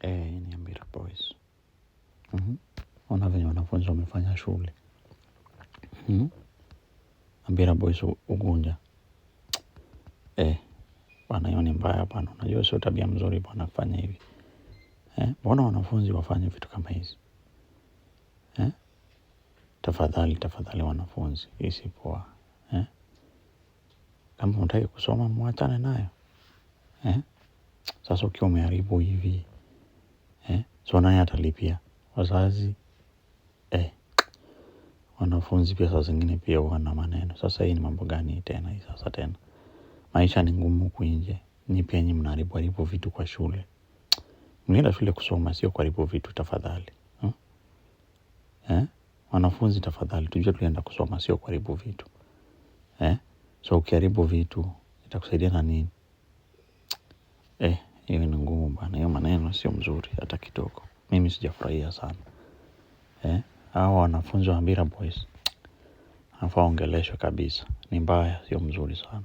Ni Ambira Boys. Ona venye wanafunzi wamefanya shule. Ambira Boys Ugunja. Bwana hiyo ni mbaya bwana. Unajua sio tabia mzuri bwana kufanya hivi. Mbona wanafunzi wafanye vitu kama hizi? Tafadhali wanafunzi. Hii si poa. Kama hutaki kusoma muachane nayo. Sasa ukiwa umeharibu hivi. So nani atalipia? Wazazi. Wanafunzi pia saa zingine pia wana maneno. Sasa hii ni mambo gani tena hii sasa tena? Maisha ni ngumu huku nje. Nyinyi pia mnaharibu vitu kwa shule. Mlienda shule kusoma sio kuharibu vitu tafadhali. Wanafunzi tafadhali tujue tulienda kusoma sio kuharibu vitu. So ukiharibu vitu itakusaidia na nini? Hiyo ni ngumu bana. Hiyo maneno sio mzuri hata kidogo. Mimi sijafurahia sana. Hawa wanafunzi wa Ambira Boys wanafaa waongeleshwe kabisa. Ni mbaya sio mzuri sana.